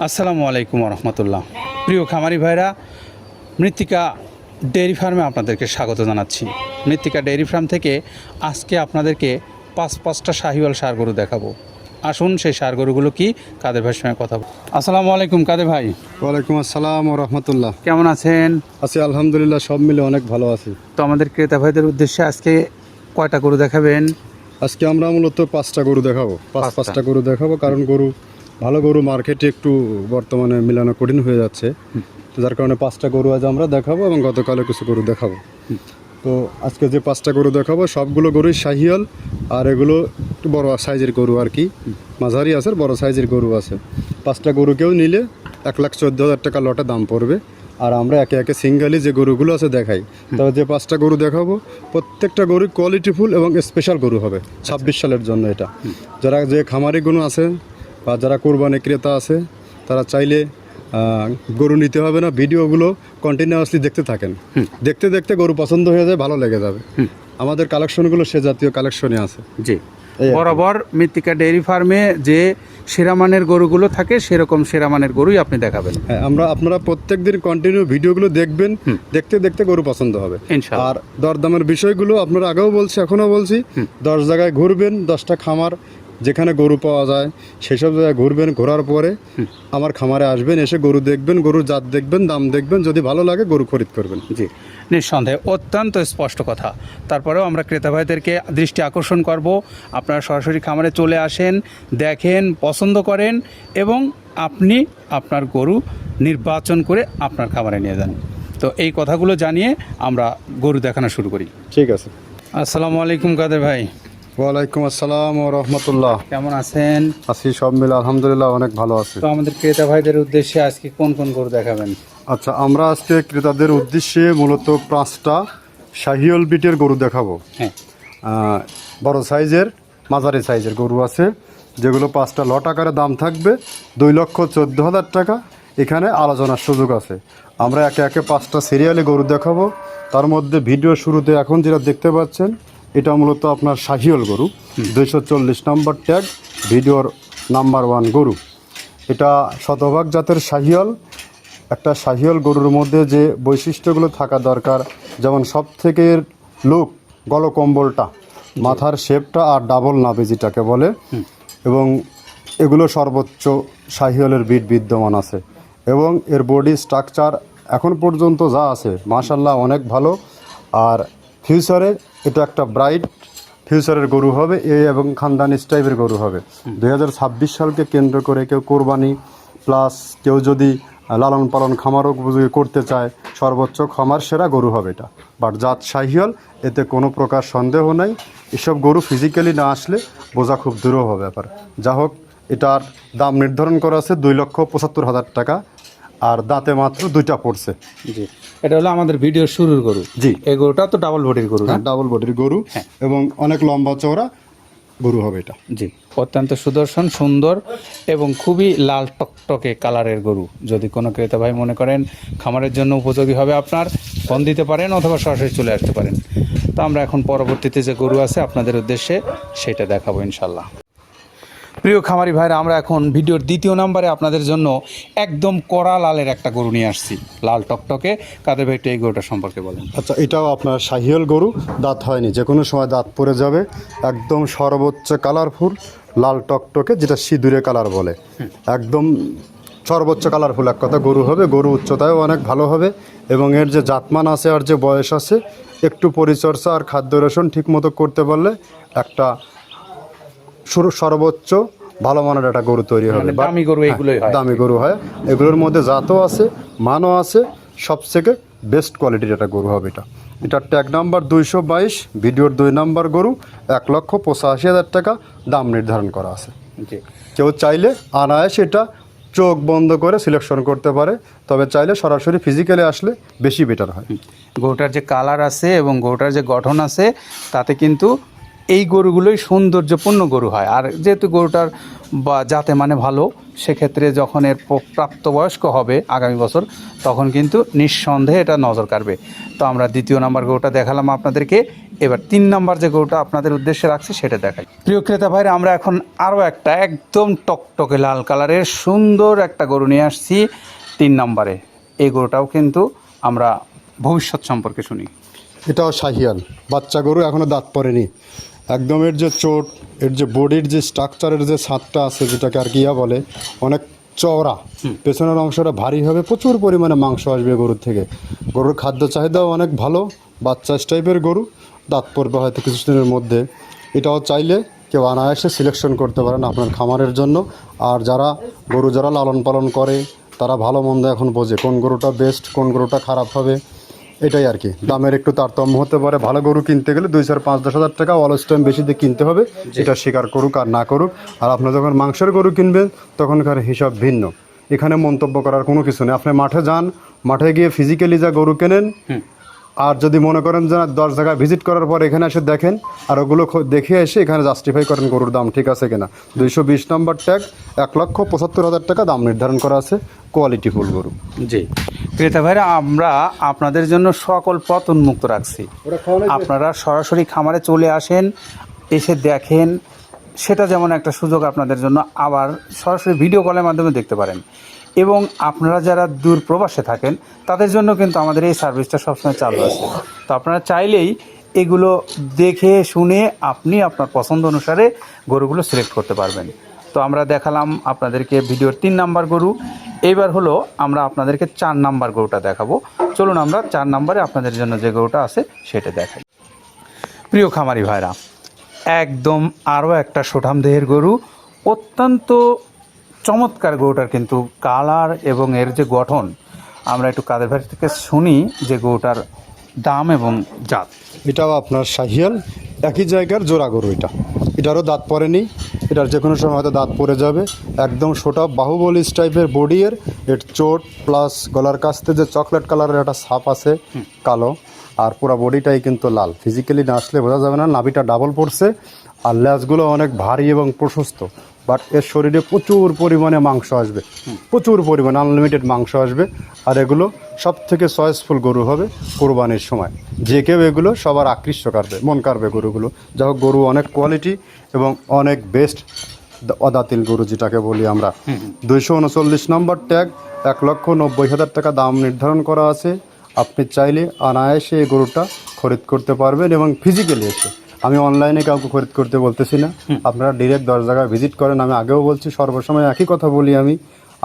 আসসালামু আলাইকুম রহমতুল্লাহ। প্রিয় খামারি ভাইরা, মৃত্তিকা ডেয়ারি ফার্মে আপনাদেরকে স্বাগত জানাচ্ছি। মৃত্তিকা ডেয়ারি ফার্ম থেকে আজকে আপনাদেরকে পাঁচটা শাহিওয়াল ষাঁড় গরু দেখাবো। আসুন সেই ষাঁড় গরুগুলো কি কাদের ভাইয়ের সঙ্গে কথা বলবো। আসসালামু আলাইকুম কাদের ভাই। ওয়ালাইকুম আসসালাম ও রহমতুল্লাহ। কেমন আছেন? আছি আলহামদুলিল্লাহ, সব মিলে অনেক ভালো আছি। তো আমাদের ক্রেতা ভাইদের উদ্দেশ্যে আজকে কয়টা গরু দেখাবেন? আজকে আমরা মূলত 5টা গরু দেখাবো। পাঁচটা গরু দেখাবো, কারণ ভালো গরু মার্কেটে একটু বর্তমানে মিলানো কঠিন হয়ে যাচ্ছে, যার কারণে 5টা গরু আজ আমরা দেখাবো এবং গতকালও কিছু গরু দেখাবো। তো আজকে যে 5টা গরু দেখাবো সবগুলো গরুই শাহিয়াল, আর এগুলো একটু বড় সাইজের গরু আর কি, মাঝারি আছে, বড় সাইজের গরু আছে। 5টা গরু কেউ নিলে 1,14,000 টাকা লটে দাম পড়বে। আর আমরা একে একে সিঙ্গেলি যে গরুগুলো আছে দেখাই। তবে যে 5টা গরু দেখাবো প্রত্যেকটা গরু কোয়ালিটিফুল এবং স্পেশাল গরু হবে 26 সালের জন্য। এটা যারা যে খামারি গরু আছে বা যারা কোরবানি ক্রেতা আছে তারা চাইলে গরু নিতে হবে না, ভিডিওগুলো কন্টিনিউয়াসলি দেখতে থাকেন। দেখতে দেখতে গরু পছন্দ হয়ে যায়, ভালো লেগে যাবে। আমাদের কালেকশনগুলো সে জাতীয় কালেকশনই আছে। জি, বরাবর মৃত্তিকা ডেয়ারি ফার্মে যে সেরামানের গরুগুলো থাকে সেরকম সেরামানের গরুই আপনি দেখাবেন। হ্যাঁ, আপনারা প্রত্যেক দিন কন্টিনিউ ভিডিওগুলো দেখবেন, দেখতে দেখতে গরু পছন্দ হবে। আর দরদামের বিষয়গুলো আপনারা আগেও বলছি, এখনও বলছি, 10 জায়গায় ঘুরবেন, 10টা খামার যেখানে গরু পাওয়া যায় সেসব জায়গায় ঘুরবেন। ঘোরার পরে আমার খামারে আসবেন, এসে গরু দেখবেন, গরুর জাত দেখবেন, দাম দেখবেন, যদি ভালো লাগে গরু খরিদ করবেন। জি, নিঃসন্দেহে অত্যন্ত স্পষ্ট কথা। তারপরেও আমরা ক্রেতা ভাইদেরকে দৃষ্টি আকর্ষণ করব, আপনারা সরাসরি খামারে চলে আসেন, দেখেন, পছন্দ করেন এবং আপনি আপনার গরু নির্বাচন করে আপনার খামারে নিয়ে যান। তো এই কথাগুলো জানিয়ে আমরা গরু দেখানো শুরু করি। ঠিক আছে। আসসালামু আলাইকুম কাদের ভাই। ওয়ালাইকুম আসসালাম ও রহমতুল্লাহ। কেমন আছেন? আছি সব মিলে আলহামদুলিল্লাহ, অনেক ভালো আছে। তো আমাদের ক্রেতা ভাইদের উদ্দেশ্যে আজকে কোন কোন গরু দেখাবেন? আচ্ছা, আমরা আজকে ক্রেতাদের উদ্দেশ্যে মূলত 5টা শাহিওয়াল বিটের গরু দেখাবো। হ্যাঁ, বড় সাইজের, মাঝারি সাইজের গরু আছে, যেগুলো 5টা লট আকারে দাম থাকবে 2,14,000 টাকা। এখানে আলোচনার সুযোগ আছে। আমরা একে একে 5টা সিরিয়ালে গরু দেখাবো। তার মধ্যে ভিডিও শুরুতে এখন যেটা দেখতে পাচ্ছেন এটা মূলত আপনার শাহিওয়াল গরু, 240 নম্বর ট্যাগ, ভিডিওর নাম্বার 1 গরু। এটা শতভাগ জাতের শাহিওয়াল। একটা শাহিওয়াল গরুর মধ্যে যে বৈশিষ্ট্যগুলো থাকা দরকার, যেমন সব থেকে লুক, গলকম্বলটা, মাথার শেপটা আর ডাবল নাভি যেটাকে বলে, এবং এগুলো সর্বোচ্চ শাহিওয়ালের বিট বিদ্যমান আছে। এবং এর বডি স্ট্রাকচার এখন পর্যন্ত যা আছে মাশাল্লাহ অনেক ভালো। আর ফিউচারে এটা একটা ব্রাইট ফিউচারের গরু হবে, এবং খানদানি টাইপের গরু হবে। 2026 সালকে কেন্দ্র করে কেউ কোরবানি প্লাস কেউ যদি লালন পালন খামারও করতে চায়, সর্বোচ্চ খামার সেরা গরু হবে এটা। বাট জাত শাহিওয়াল, এতে কোনো প্রকার সন্দেহ নাই। এসব গরু ফিজিক্যালি না আসলে বোঝা খুব দূরও হবে ব্যাপার। যা হোক, এটার দাম নির্ধারণ করা আছে 2,75,000 টাকা, আর দাঁতে মাত্র 2টা পড়ছে। জি, এটা হলো আমাদের ভিডিও শুরুর গরু। জি, এই গরুটা তো ডাবল বডির গরু। হ্যাঁ, ডাবল বডির গরু এবং অনেক লম্বা চওড়া গরু হবে এটা। জি, অত্যন্ত সুদর্শন, সুন্দর এবং খুবই লাল টকটকে কালারের গরু। যদি কোনো ক্রেতা ভাই মনে করেন খামারের জন্য উপযোগী হবে, আপনার ফোন দিতে পারেন অথবা সরাসরি চলে আসতে পারেন। তো আমরা এখন পরবর্তীতে যে গরু আছে আপনাদের উদ্দেশ্যে সেটা দেখাবো ইনশাল্লাহ। প্রিয় খামারি ভাইরা, আমরা এখন ভিডিওর 2য় নম্বরে আপনাদের জন্য একদম কড়া লালের একটা গরু নিয়ে আসছি, লাল টকটকে। কাদের ভাই একটু এই গরুটা সম্পর্কে বলেন। আচ্ছা, এটাও আপনার শাহিওয়াল গরু, দাঁত হয়নি, যে কোনো সময় দাঁত পড়ে যাবে। একদম সর্বোচ্চ কালারফুল লাল টকটকে, যেটা সিঁদুরে কালার বলে, একদম সর্বোচ্চ কালারফুল এক কথা গরু হবে। গরু উচ্চতায়ও অনেক ভালো হবে, এবং এর যে জাতমান আছে আর যে বয়স আছে, একটু পরিচর্যা আর খাদ্য রসুন ঠিক মতো করতে পারলে একটা সর্বোচ্চ ভালো মানের একটা গরু তৈরি হবে। দামি গরু এগুলোই হয়, দামি গরু হয়। এগুলোর মধ্যে জাতও আছে, মানও আছে, সবথেকে বেস্ট কোয়ালিটির একটা গরু হবে এটা। এটার ট্যাগ নাম্বার 222, ভিডিওর 2 নম্বর গরু, 1,85,000 টাকা দাম নির্ধারণ করা আছে। কেউ চাইলে অনায়াসে এটা চোখ বন্ধ করে সিলেকশন করতে পারে, তবে চাইলে সরাসরি ফিজিক্যালি আসলে বেশি বেটার হয়। গরুটার যে কালার আছে এবং গরুটার যে গঠন আছে, তাতে কিন্তু এই গরুগুলোই সৌন্দর্যপূর্ণ গরু হয়। আর যেহেতু গরুটার বা জাতে মানে ভালো, সেক্ষেত্রে যখন এর প্রাপ্তবয়স্ক হবে আগামী বছর, তখন কিন্তু নিঃসন্দেহে এটা নজর কাড়বে। তো আমরা 2য় নম্বর গরুটা দেখালাম আপনাদেরকে। এবার 3 নাম্বার যে গরুটা আপনাদের উদ্দেশ্যে রাখছি সেটা দেখাই। প্রিয় ক্রেতা ভাইরা, আমরা এখন আরও একটা একদম টকটকে লাল কালারের সুন্দর একটা গরু নিয়ে আসছি 3 নাম্বারে। এই গরুটাও কিন্তু আমরা ভবিষ্যৎ সম্পর্কে শুনি। এটাও শাহিয়াল বাচ্চা গরু, এখনও দাঁত পড়েনি। একদম এর যে চোট, এর যে বডির যে স্ট্রাকচারের যে ছাদটা আছে, যেটাকে আর কি বলে, অনেক চওড়া, পেছনের অংশটা ভারী হবে, প্রচুর পরিমাণে মাংস আসবে গরুর থেকে। গরুর খাদ্য চাহিদাও অনেক ভালো, বাচ্চা টাইপের গরু, দাঁত পড়বে হয়তো কিছুদিনের মধ্যে। এটাও চাইলে কেউ অনায়াসে সিলেকশন করতে পারেন আপনার খামারের জন্য। আর যারা গরু যারা লালন পালন করে তারা ভালো মন্দ এখন বোঝে কোন গরুটা বেস্ট, কোন গরুটা খারাপ হবে। এটাই আর কি, দামের একটু তারতম্য হতে পারে। ভালো গরু কিনতে গেলে 2, 4, 5, 10 হাজার টাকা অলস টাইম বেশি দিয়ে কিনতে হবে, এটা স্বীকার করুক আর না করুক। আর আপনি যখন মাংসের গরু কিনবেন তখনকার হিসাব ভিন্ন। এখানে মন্তব্য করার কোনো কিছু নেই। আপনি মাঠে যান, মাঠে গিয়ে ফিজিক্যালি যা গরু কেনেন, আর যদি মনে করেন যে 10 জায়গায় ভিজিট করার পর এখানে এসে দেখেন আর ওগুলো দেখে এসে এখানে জাস্টিফাই করেন গরুর দাম ঠিক আছে কিনা। 220 নম্বর ট্যাগ, 1,75,000 টাকা দাম নির্ধারণ করা আছে, কোয়ালিটি ফুল গরু। জি ক্রেতা ভাইরা, আমরা আপনাদের জন্য সকল পথ উন্মুক্ত রাখছি। আপনারা সরাসরি খামারে চলে আসেন, এসে দেখেন, সেটা যেমন একটা সুযোগ আপনাদের জন্য। আবার সরাসরি ভিডিও কলের মাধ্যমে দেখতে পারেন। এবং আপনারা যারা দূর প্রবাসে থাকেন তাদের জন্য কিন্তু আমাদের এই সার্ভিসটা সবসময় চালু আছে। তো আপনারা চাইলেই এগুলো দেখে শুনে আপনি আপনার পছন্দ অনুসারে গরুগুলো সিলেক্ট করতে পারবেন। তো আমরা দেখালাম আপনাদেরকে ভিডিওর 3 নাম্বার গরু। এইবার হলো আমরা আপনাদেরকে 4 নাম্বার গরুটা দেখাবো। চলুন আমরা 4 নাম্বারে আপনাদের জন্য যে গরুটা আছে সেটা দেখাই। প্রিয় খামারি ভাইরা, একদম আরও একটা সুঠাম দেহের গরু, অত্যন্ত চমৎকার গরুটার কিন্তু কালার এবং এর যে গঠন। আমরা একটু কাদের ভাই থেকে শুনি যে গরুটার দাম এবং জাত। এটাও আপনার শাহিয়াল, একই জায়গার জোড়া গরু। এটারও দাঁত পড়েনি, এটার যে কোনো সময় হয়তো দাঁত পড়ে যাবে। একদম সোটা বাহুবলী টাইপের বডি এর চোট প্লাস গলার কাছতে যে চকলেট কালারের একটা ছাপ আছে কালো, আর পুরো বডিটাই কিন্তু লাল। ফিজিক্যালি না আসলে বোঝা যাবে না। নাভিটা ডাবল পড়ছে আর লেজগুলো অনেক ভারী এবং প্রশস্ত। বাট এর শরীরে প্রচুর পরিমাণে মাংস আসবে, প্রচুর পরিমাণে আনলিমিটেড মাংস আসবে। আর এগুলো সব থেকে চয়েসফুল গরু হবে কোরবানির সময়। যে কেউ এগুলো সবার আকৃষ্ট করবে, মন কাড়বে গরুগুলো। যাই হোক, গরু অনেক কোয়ালিটি এবং অনেক বেস্ট অদাতিল গরু যেটাকে বলি আমরা। 239 নম্বর ট্যাগ, 1,90,000 টাকা দাম নির্ধারণ করা আছে। আপনি চাইলে অনায়াসে এই গরুটা খরিদ করতে পারবেন এবং ফিজিক্যালি এসে। আমি অনলাইনে কাউকে খরিদ করতে বলতেছি না, আপনারা ডিরেক্ট 10 জায়গায় ভিজিট করেন। আমি আগেও বলছি, সর্বসময় একই কথা বলি আমি,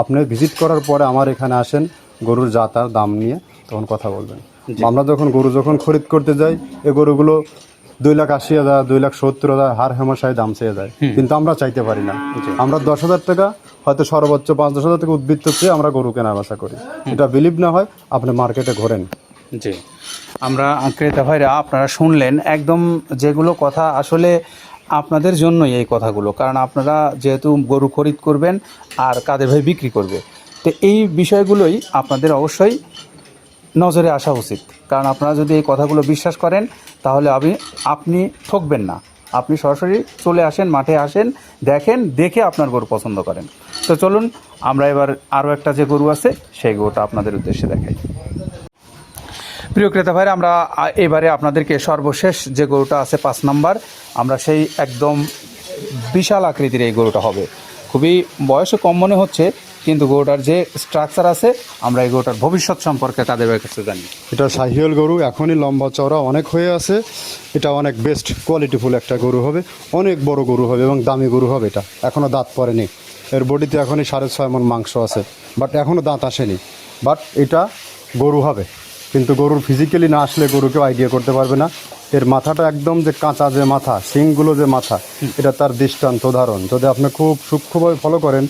আপনি ভিজিট করার পরে আমার এখানে আসেন, গরুর জাত আর দাম নিয়ে তখন কথা বলবেন। আমরা যখন গরু খরিদ করতে যাই, এই গরুগুলো 2,80,000, 2,70,000 হার হেমাশায় দাম চেয়ে যায়, কিন্তু আমরা চাইতে পারি না। আমরা 10,000 টাকা, হয়তো সর্বোচ্চ 5-10,000 টাকা উদ্বৃত্ত চেয়ে আমরা গরু কেনা বেচা করি। এটা বিলিভ না হয় আপনি মার্কেটে ঘোরেন। জি, আমরা ক্রেতা ভাইরা আপনারা শুনলেন একদম যেগুলো কথা, আসলে আপনাদের জন্যই এই কথাগুলো। কারণ আপনারা যেহেতু গরু খরিদ করবেন আর কাদের ভাই বিক্রি করবে, তো এই বিষয়গুলোই আপনাদের অবশ্যই নজরে আসা উচিত। কারণ আপনারা যদি এই কথাগুলো বিশ্বাস করেন তাহলে আপনি ঠকবেন না। আপনি সরাসরি চলে আসেন, মাঠে আসেন, দেখেন, দেখে আপনার গরু পছন্দ করেন। তো চলুন আমরা এবার আরও একটা যে গরু আছে সেই গরুটা আপনাদের উদ্দেশ্যে দেখাই। প্রিয় ক্রেতা ভাইরা, আমরা এবারে আপনাদেরকে সর্বশেষ যে গরুটা আছে 5 নাম্বার, আমরা সেই একদম বিশাল আকৃতির এই গরুটা হবে। খুবই বয়সে কম মনে হচ্ছে, কিন্তু গরুটার যে স্ট্রাকচার আছে, আমরা এই গরুটার ভবিষ্যৎ সম্পর্কে তাদের কাছে জানি। এটা শাহিওয়াল গরু, এখনই লম্বা চওড়া অনেক হয়ে আছে। এটা অনেক বেস্ট কোয়ালিটিফুল একটা গরু হবে, অনেক বড় গরু হবে এবং দামি গরু হবে। এটা এখনও দাঁত পড়েনি, এর বডিতে এখনই 6.5 মণ মাংস আছে, বাট এখনও দাঁত আসেনি। বাট এটা গরু হবে, কিন্তু গরুর ফিজিক্যালি না আসলে গরু কেউ আইডিয়া করতে পারবে না। এর মাথাটা একদম যে কাঁচা যে মাথা, শিংগুলো যে মাথা, এটা তার দৃষ্টান্ত উদাহরণ। যদি আপনি খুব সূক্ষ্মভাবে ফলো করেন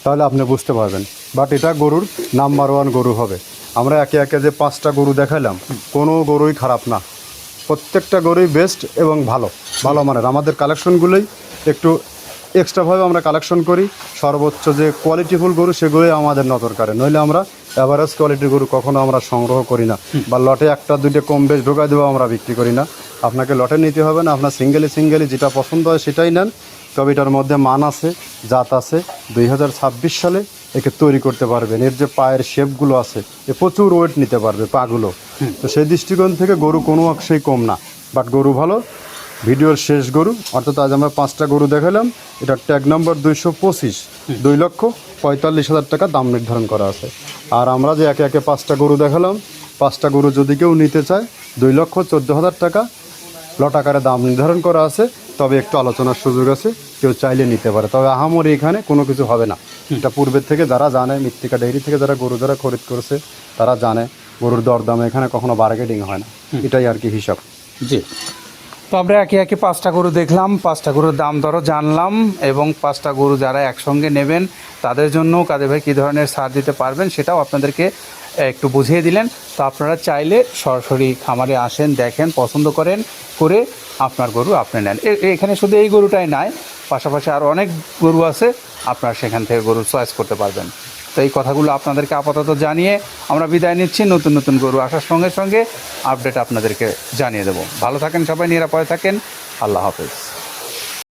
তাহলে আপনি বুঝতে পারবেন। বাট এটা গরুর নাম্বার 1 গরু হবে। আমরা একে একে যে 5টা গরু দেখাইলাম, কোনো গরুই খারাপ না, প্রত্যেকটা গরুই বেস্ট এবং ভালো মানের। আমাদের কালেকশনগুলোই একটু এক্সট্রাভাবে আমরা কালেকশন করি। সর্বোচ্চ যে কোয়ালিটিফুল গরু সেগুলোই আমাদের নজর কাড়ে, নইলে আমরা অ্যাভারেজ কোয়ালিটির গরু কখনো আমরা সংগ্রহ করি না, বা লটে 1-2 কম বেশ ঢোকায় দেবো আমরা বিক্রি করি না। আপনাকে লটে নিতে হবে না, আপনার সিঙ্গেলি যেটা পছন্দ হয় সেটাই নেন। তবে এটার মধ্যে মান আছে, জাত আছে। 2026 সালে একে তৈরি করতে পারবেন। এর যে পায়ের শেপগুলো আছে, এ প্রচুর ওয়েট নিতে পারবে পাগুলো। তো সেই দৃষ্টিকোণ থেকে গরু কোনো অংশেই কম না। বাট গরু ভালো। ভিডিওর শেষ গরু অর্থাৎ আজ আমরা 5টা গরু দেখালাম। এটা ট্যাগ নম্বর 225, 2,45,000 টাকা দাম নির্ধারণ করা আছে। আর আমরা যে একে একে 5টা গরু দেখালাম, 5টা গরু যদি কেউ নিতে চায় 2,14,000 টাকা লট আকারে দাম নির্ধারণ করা আছে। তবে একটু আলোচনার সুযোগ আছে, কেউ চাইলে নিতে পারে। তবে আহামরি এখানে কোনো কিছু হবে না। এটা পূর্বের থেকে যারা জানে, মৃত্তিকা ডেইরি থেকে যারা গরু যারা খরিদ করেছে তারা জানে গরুর দরদামে এখানে কখনো বার্গেনিং হয় না। এটাই আর কি হিসাব। জি, তো আমরা একে একে 5টা গরু দেখলাম, 5টা গরুর দাম দরও জানলাম, এবং 5টা গরু যারা একসঙ্গে নেবেন তাদের জন্য কাদের ভাই কী ধরনের ছাড় দিতে পারবেন সেটাও আপনাদেরকে একটু বুঝিয়ে দিলেন। তো আপনারা চাইলে সরাসরি খামারে আসেন, দেখেন, পছন্দ করেন, করে আপনার গরু আপনি নেন। এখানে শুধু এই গরুটাই নয়, পাশাপাশি আরও অনেক গরু আছে, আপনারা সেখান থেকে গরু চয়েস করতে পারবেন। তো এই কথাগুলো আপনাদেরকে আপাতত জানিয়ে আমরা বিদায় নিচ্ছি। নতুন নতুন গরু আসার সঙ্গে সঙ্গে আপডেট আপনাদেরকে জানিয়ে দেবো। ভালো থাকেন সবাই, নিরাপদে থাকেন। আল্লাহ হাফেজ।